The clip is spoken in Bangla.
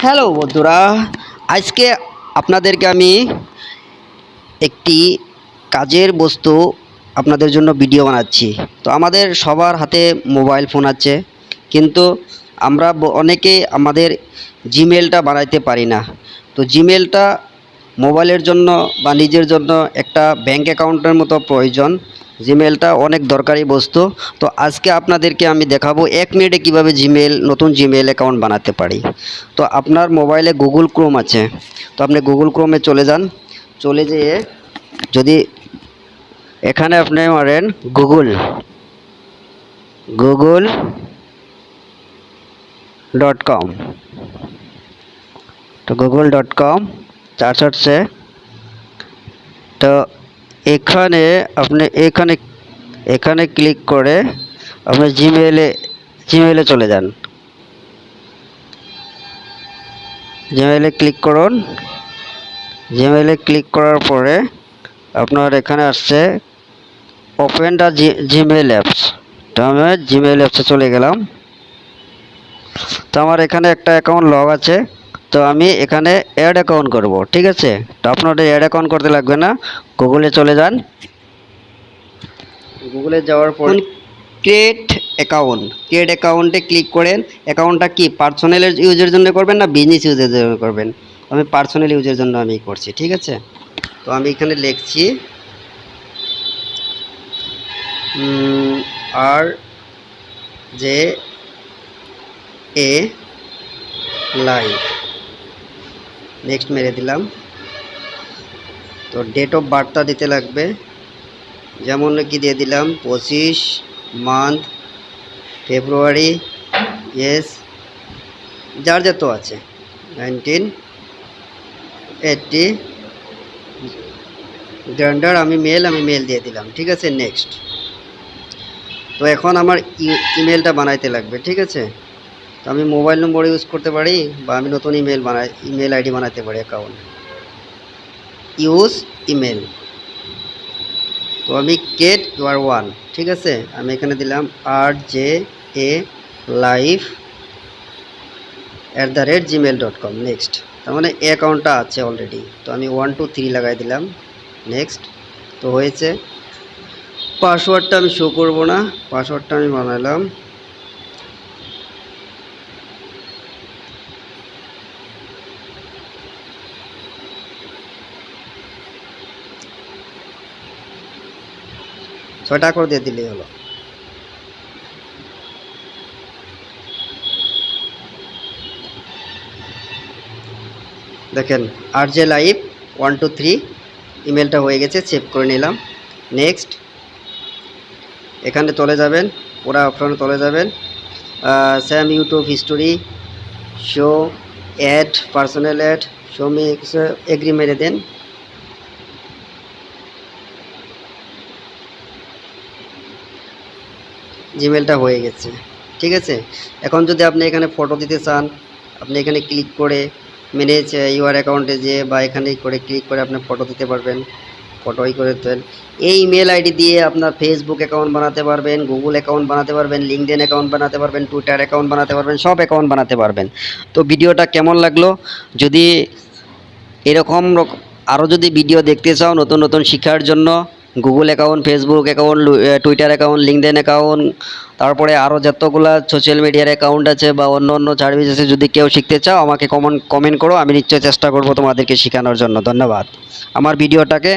হ্যালো বন্ধুরা, আজকে আপনাদেরকে আমি একটি কাজের বস্তু আপনাদের জন্য ভিডিও বানাচ্ছি। তো আমাদের সবার হাতে মোবাইল ফোন আছে, কিন্তু আমরা অনেকে আমাদের জিমেলটা বানাইতে পারি না। তো জিমেলটা মোবাইলের জন্য বা নিজের জন্য একটা ব্যাংক অ্যাকাউন্টের মতো প্রয়োজন। জিমেলটা অনেক দরকারি বস্তু। তো আজকে আপনাদেরকে আমি দেখাবো 1 মিনিটে কীভাবে নতুন জিমেল অ্যাকাউন্ট বানাতে পারি। তো আপনার মোবাইলে গুগল ক্রোম আছে, তো আপনি গুগল ক্রোমে চলে যান। চলে যেয়ে যদি এখানে আপনি মারেন google.com, তো google.com চার্জ হচ্ছে। তো এখানে আপনি এখানে ক্লিক করে আপনি জিমেলে চলে যান। জিমেলে ক্লিক করুন। জিমেলে ক্লিক করার পরে আপনার এখানে আসছে ওপেন দ্য জিমেল অ্যাপস। তো আমি জিমেল অ্যাপসে চলে গেলাম। তো আমার এখানে একটা অ্যাকাউন্ট লগ আছে, তো আমি এখানে অ্যাড অ্যাকাউন্ট করব। ঠিক আছে, তো আপনাদের অ্যাড অ্যাকাউন্ট করতে লাগবে না। গুগলে চলে যান। গুগলে যাওয়ার পর ক্রিয়েট অ্যাকাউন্টে ক্লিক করেন। অ্যাকাউন্টটা কি পার্সোনাল ইউজের জন্য করবেন না বিজনেস ইউজের জন্য করবেন? আমি পার্সোনাল ইউজের জন্য আমি করছি। ঠিক আছে, তো আমি এখানে লিখছি আর জে এ লাইভ, নেক্সট মেরে দিলাম। তো ডেট অফ বার্থটা দিতে লাগবে, যেমন কি দিয়ে দিলাম 25 মান্থ ফেব্রুয়ারি, ইয়েস, যার যত আছে 1980, জেন্ডার আমি মেল দিয়ে দিলাম। ঠিক আছে, নেক্সট। তো এখন আমার ইমেলটা বানাইতে লাগবে। ঠিক আছে, তো আমি মোবাইল নম্বর ইউজ করতে পারি বা আমি নতুন ইমেল আইডি বানাতে পারি। অ্যাকাউন্ট ইউজ ইমেল, তো আমি গেট ইউর ওয়ান। ঠিক আছে, আমি এখানে দিলাম RJA live@gmail.com, নেক্সট। তার মানে এই অ্যাকাউন্টটা আছে অলরেডি, তো আমি 1 2 3 লাগাই দিলাম, নেক্সট। তো হয়েছে। পাসওয়ার্ডটা আমি শো করব না, পাসওয়ার্ডটা আমি বানালাম। ছয়টা করে দিয়ে দিলেই হলো। দেখেন RJ live 1 2 3 ইমেলটা হয়ে গেছে, সেভ করে নিলাম, নেক্সট। এখানে চলে যাবেন, ওরা অপশনে চলে যাবেন, স্যাম YouTube history, show ad, personal ad, show mix, agree মেরে দেন। জিমেলটা হয়ে গেছে। ঠিক আছে, এখন যদি আপনি এখানে ফটো দিতে চান, আপনি এখানে ক্লিক করে ম্যানেজ ইউর অ্যাকাউন্টে যে বা এখানে করে ক্লিক করে আপনি ফটো দিতে পারবেন, ফটোই করে দেন। এই ইমেল আইডি দিয়ে আপনার ফেসবুক অ্যাকাউন্ট বানাতে পারবেন, গুগল অ্যাকাউন্ট বানাতে পারবেন, লিঙ্কডইন অ্যাকাউন্ট বানাতে পারবেন, টুইটার অ্যাকাউন্ট বানাতে পারবেন, সব অ্যাকাউন্ট বানাতে পারবেন। তো ভিডিওটা কেমন লাগলো? যদি এরকম আরও যদি ভিডিও দেখতে চাও নতুন নতুন শিক্ষার জন্য, Google account, Facebook account, Twitter account, LinkedIn account, তারপরে আরও যতগুলো সোশ্যাল মিডিয়ার অ্যাকাউন্ট আছে বা অন্য অন্য সার্ভিস আছে, যদি কেউ শিখতে চাও আমাকে কমেন্ট করো, আমি নিশ্চয়ই চেষ্টা করব তোমাদেরকে শেখানোর জন্য। ধন্যবাদ আমার ভিডিওটাকে